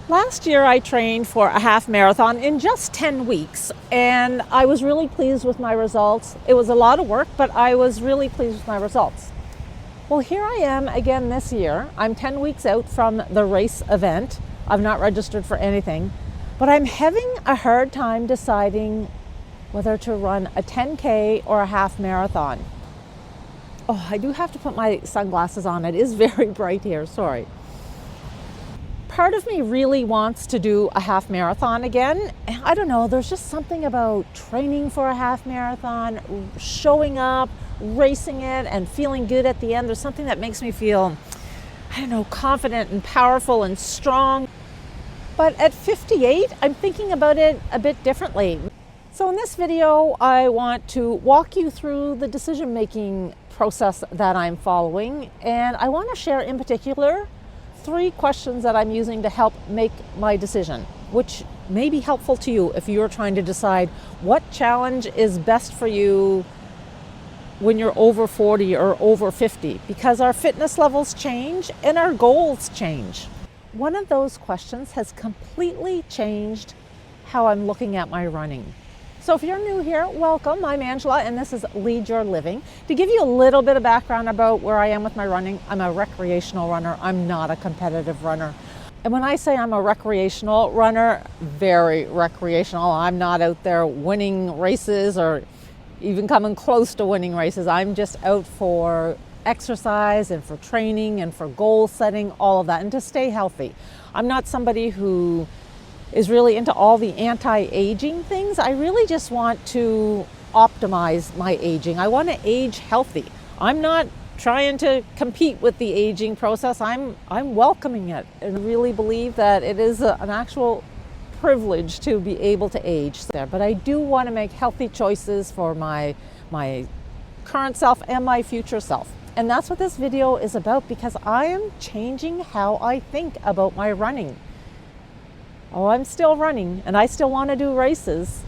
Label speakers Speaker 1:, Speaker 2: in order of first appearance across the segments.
Speaker 1: Last year I trained for a half marathon in just 10 weeks and I was really pleased with my results. It was a lot of work, but I was really pleased with my results. Well, here I am again this year. I'm 10 weeks out from the race event. I've not registered for anything, but I'm having a hard time deciding whether to run a 10K or a half marathon. Oh, I do have to put my sunglasses on. It is very bright here, sorry. Part of me really wants to do a half marathon again. I don't know, there's just something about training for a half marathon, showing up, racing it, and feeling good at the end. There's something that makes me feel, I don't know, confident and powerful and strong. But at 58, I'm thinking about it a bit differently. So in this video, I want to walk you through the decision-making process that I'm following, and I want to share in particular 3 questions that I'm using to help make my decision, which may be helpful to you if you're trying to decide what challenge is best for you when you're over 40 or over 50, because our fitness levels change and our goals change. One of those questions has completely changed how I'm looking at my running. So if you're new here, welcome. I'm Angela and this is Lead Your Living. To give you a little bit of background about where I am with my running, I'm a recreational runner. I'm not a competitive runner. And when I say I'm a recreational runner, very recreational. I'm not out there winning races or even coming close to winning races. I'm just out for exercise and for training and for goal setting, all of that, and to stay healthy. I'm not somebody who is really into all the anti-aging things. I really just want to optimize my aging. I want to age healthy. I'm not trying to compete with the aging process. I'm welcoming it and really believe that it is an actual privilege to be able to age there. But I do want to make healthy choices for my current self and my future self. And that's what this video is about, because I am changing how I think about my running. Oh, I'm still running and I still want to do races,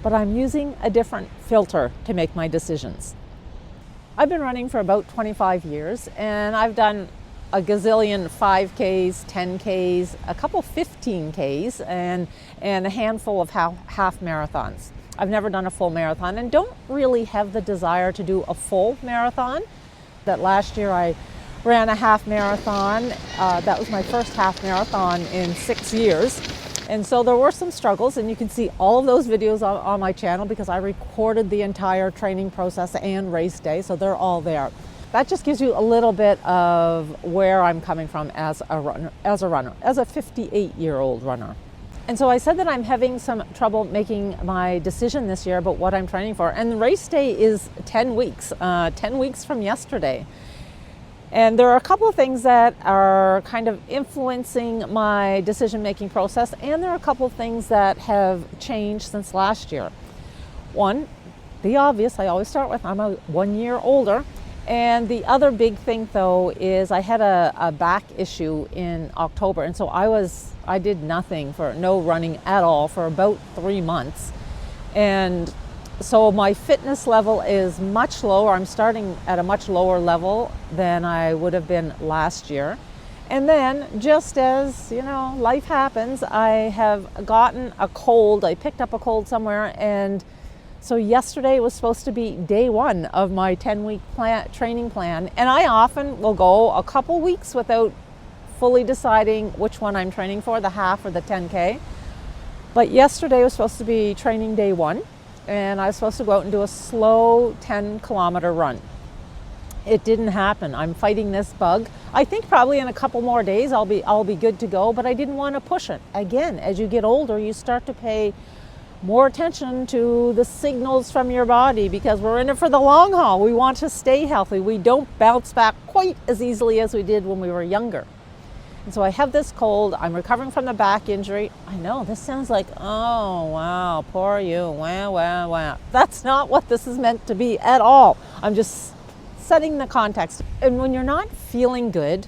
Speaker 1: but I'm using a different filter to make my decisions. I've been running for about 25 years and I've done a gazillion 5Ks, 10Ks, a couple 15Ks, and a handful of half marathons. I've never done a full marathon and don't really have the desire to do a full marathon. That last year I ran a half marathon. That was my first half marathon in 6 years. And so there were some struggles, and you can see all of those videos on my channel because I recorded the entire training process and race day, so they're all there. That just gives you a little bit of where I'm coming from as a runner, as a 58-year-old runner. And so I said that I'm having some trouble making my decision this year about what I'm training for. And the race day is 10 weeks, 10 weeks from yesterday. And there are a couple of things that are kind of influencing my decision-making process, and there are a couple of things that have changed since last year. One, the obvious, I always start with, I'm 1 year older. And the other big thing though is I had a back issue in October, and so I did nothing, for no running at all for about 3 months. And so my fitness level is much lower. I'm starting at a much lower level than I would have been last year. And then, just as, you know, life happens, I have gotten a cold. I picked up a cold somewhere, and so yesterday was supposed to be day 1 of my 10-week training plan. And I often will go a couple weeks without fully deciding which one I'm training for, the half or the 10K. But yesterday was supposed to be training day 1. And I was supposed to go out and do a slow 10-kilometer run. It didn't happen. I'm fighting this bug. I think probably in a couple more days I'll be good to go, but I didn't want to push it. Again, as you get older, you start to pay more attention to the signals from your body, because we're in it for the long haul. We want to stay healthy. We don't bounce back quite as easily as we did when we were younger. And so I have this cold. I'm recovering from the back injury. I know this sounds like, oh, wow, poor you, wow. That's not what this is meant to be at all. I'm just setting the context. And when you're not feeling good,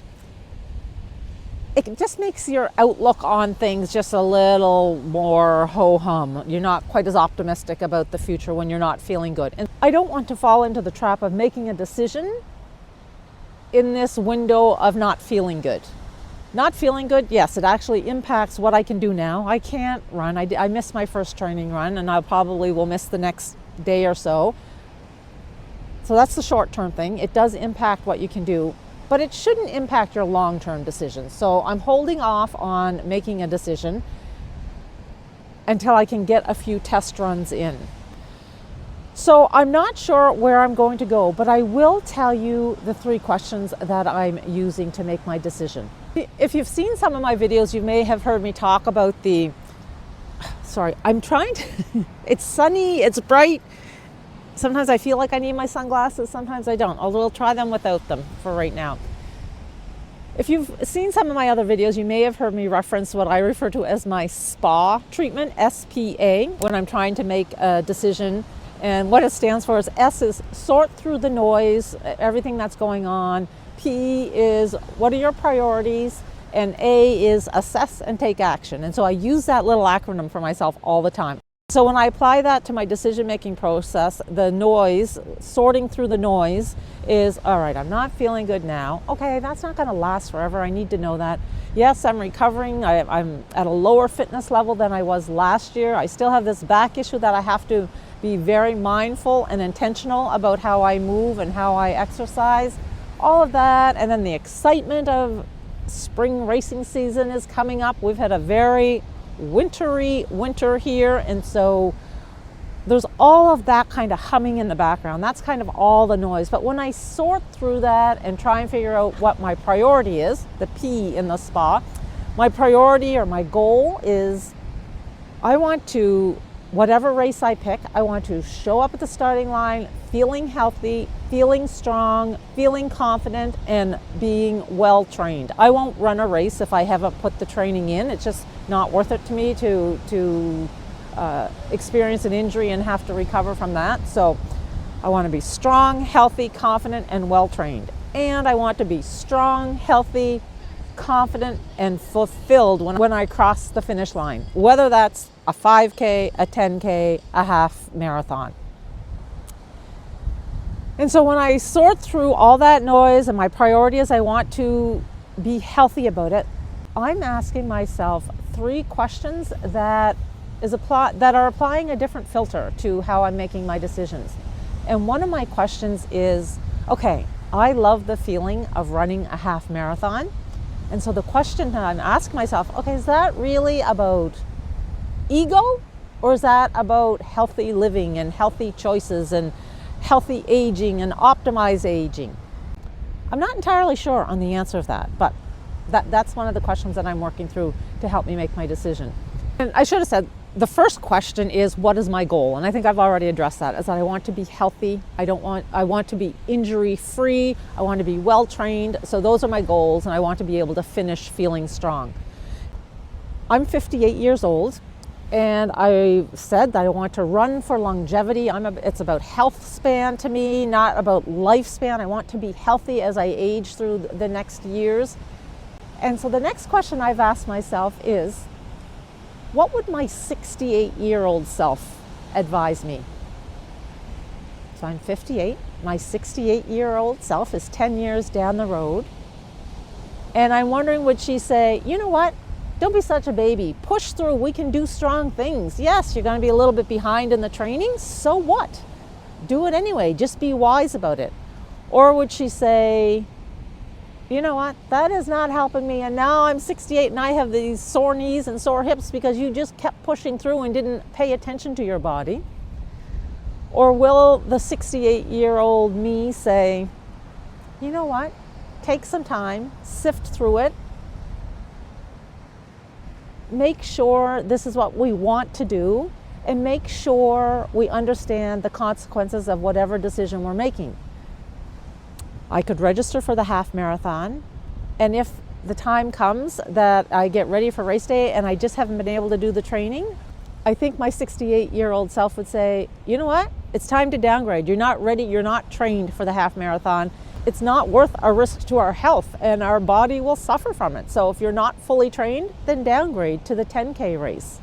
Speaker 1: it just makes your outlook on things just a little more ho-hum. You're not quite as optimistic about the future when you're not feeling good. And I don't want to fall into the trap of making a decision in this window of not feeling good. Not feeling good, yes, it actually impacts what I can do now. I can't run. I missed my first training run, and I probably will miss the next day or so. So that's the short-term thing. It does impact what you can do, but it shouldn't impact your long-term decisions. So I'm holding off on making a decision until I can get a few test runs in. So I'm not sure where I'm going to go, but I will tell you the 3 questions that I'm using to make my decision. If you've seen some of my videos, you may have heard me talk about it's sunny, it's bright. Sometimes I feel like I need my sunglasses, sometimes I don't. I'll try them without them for right now. If you've seen some of my other videos, you may have heard me reference what I refer to as my SPA treatment, SPA, when I'm trying to make a decision. And what it stands for is S is sort through the noise, everything that's going on. P is what are your priorities? And A is assess and take action. And so I use that little acronym for myself all the time. So when I apply that to my decision-making process, the noise, sorting through the noise is, all right, I'm not feeling good now. Okay, that's not going to last forever. I need to know that. Yes, I'm recovering. I'm at a lower fitness level than I was last year. I still have this back issue that I have to be very mindful and intentional about how I move and how I exercise. All of that, and then the excitement of spring racing season is coming up. We've had a very wintry winter here, and so there's all of that kind of humming in the background. That's kind of all the noise. But when I sort through that and try and figure out what my priority is, the P in the SPA, my priority or my goal is I want to, whatever race I pick, I want to show up at the starting line feeling healthy, feeling strong, feeling confident, and being well trained. I won't run a race if I haven't put the training in. It's just not worth it to me to experience an injury and have to recover from that. So I want to be strong, healthy, confident, and well trained. And I want to be strong, healthy, confident, and fulfilled when I cross the finish line, whether that's a 5K, a 10K, a half marathon. And so when I sort through all that noise and my priority is I want to be healthy about it, I'm asking myself 3 questions that are applying a different filter to how I'm making my decisions. And one of my questions is, okay, I love the feeling of running a half marathon. And so the question that I'm asking myself, okay, is that really about ego, or is that about healthy living and healthy choices and healthy aging and optimized aging? I'm not entirely sure on the answer of that, but that's one of the questions that I'm working through to help me make my decision. And I should have said, the first question is, what is my goal? And I think I've already addressed that, is that I want to be healthy. I want to be injury free. I want to be well trained. So those are my goals, and I want to be able to finish feeling strong. I'm 58 years old, and I said that I want to run for longevity. It's about health span to me, not about lifespan. I want to be healthy as I age through the next years. And so the next question I've asked myself is, what would my 68-year-old self advise me? So I'm 58. My 68-year-old self is 10 years down the road. And I'm wondering, would she say, you know what? Don't be such a baby. Push through. We can do strong things. Yes, you're going to be a little bit behind in the training. So what? Do it anyway. Just be wise about it. Or would she say, you know what, that is not helping me, and now I'm 68 and I have these sore knees and sore hips because you just kept pushing through and didn't pay attention to your body? Or will the 68-year-old me say, you know what, take some time, sift through it, make sure this is what we want to do, and make sure we understand the consequences of whatever decision we're making. I could register for the half marathon, and if the time comes that I get ready for race day and I just haven't been able to do the training, I think my 68-year-old self would say, you know what, it's time to downgrade. You're not ready, you're not trained for the half marathon. It's not worth a risk to our health, and our body will suffer from it. So if you're not fully trained, then downgrade to the 10K race.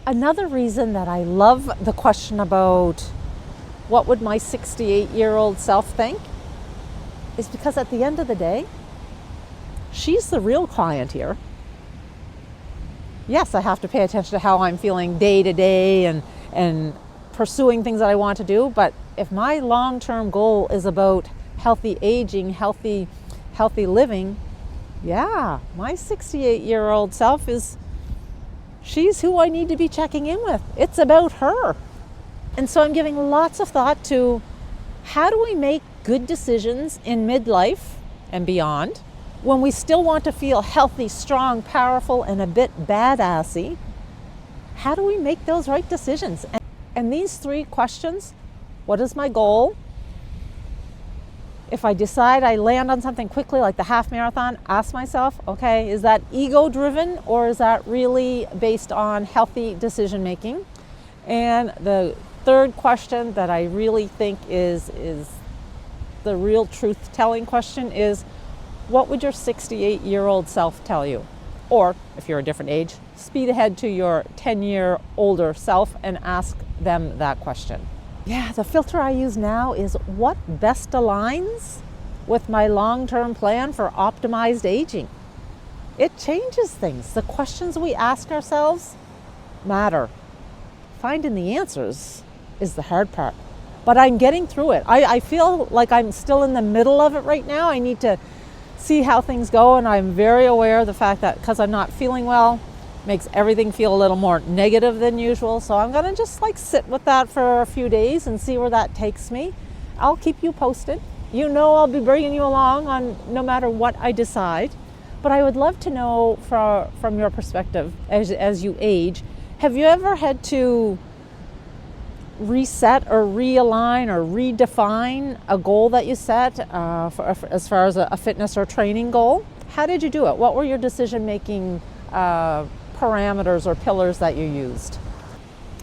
Speaker 1: Another reason that I love the question about what would my 68-year-old self think is because at the end of the day, she's the real client here. Yes, I have to pay attention to how I'm feeling day to day and pursuing things that I want to do. But if my long-term goal is about healthy aging, healthy living, yeah, my 68-year-old self she's who I need to be checking in with. It's about her. And so I'm giving lots of thought to how do we make good decisions in midlife and beyond when we still want to feel healthy, strong, powerful, and a bit badassy. How do we make those right decisions? And these 3 questions: what is my goal? If I decide I land on something quickly like the half marathon, ask myself, okay, is that ego driven or is that really based on healthy decision making? And the 3rd question that I really think is the real truth telling question is, what would your 68-year-old self tell you? Or if you're a different age, speed ahead to your 10-year older self and ask them that question. Yeah, the filter I use now is what best aligns with my long-term plan for optimized aging. It changes things. The questions we ask ourselves matter. Finding the answers is the hard part. But I'm getting through it. I feel like I'm still in the middle of it right now. I need to see how things go, and I'm very aware of the fact that because I'm not feeling well, makes everything feel a little more negative than usual. So I'm gonna just sit with that for a few days and see where that takes me. I'll keep you posted. You know I'll be bringing you along on no matter what I decide. But I would love to know from your perspective as you age, have you ever had to reset or realign or redefine a goal that you set as far as a fitness or training goal? How did you do it? What were your decision-making parameters or pillars that you used?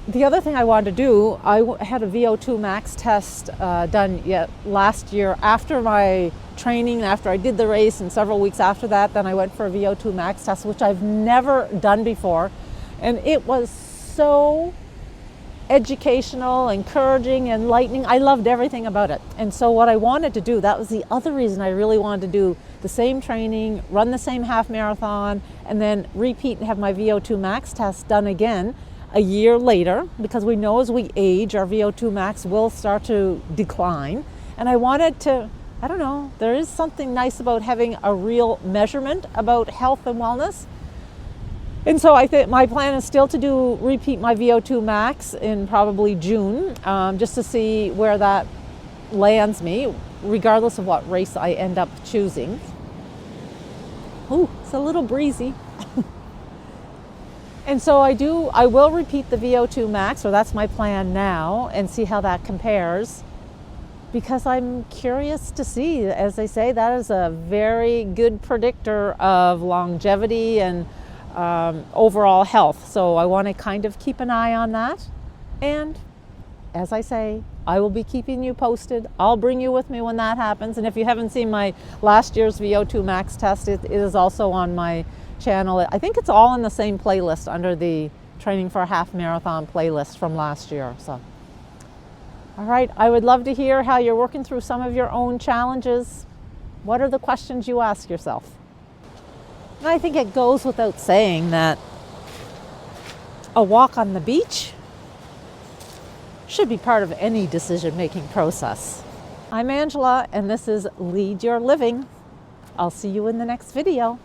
Speaker 1: The other thing I wanted to do, I had a VO2 max test done last year after my training, after I did the race, and several weeks after that, then I went for a VO2 max test, which I've never done before. And it was so educational, encouraging, enlightening. I loved everything about it. And so what I wanted to do, that was the other reason I really wanted to do the same training, run the same half marathon, and then repeat and have my VO2 max test done again a year later, because we know as we age, our VO2 max will start to decline. And I wanted to, I don't know, there is something nice about having a real measurement about health and wellness. And so I think my plan is still to repeat my VO2 max in probably June, just to see where that lands me, regardless of what race I end up choosing. Ooh, it's a little breezy. And so I will repeat the VO2 max, or that's my plan now, and see how that compares, because I'm curious to see. As they say, that is a very good predictor of longevity and overall health. So I want to kind of keep an eye on that. And as I say, I will be keeping you posted. I'll bring you with me when that happens. And if you haven't seen my last year's VO2 max test, it is also on my channel. I think it's all in the same playlist under the Training for a Half Marathon playlist from last year. So, all right, I would love to hear how you're working through some of your own challenges. What are the questions you ask yourself? And I think it goes without saying that a walk on the beach should be part of any decision-making process. I'm Angela, and this is Lead Your Living. I'll see you in the next video.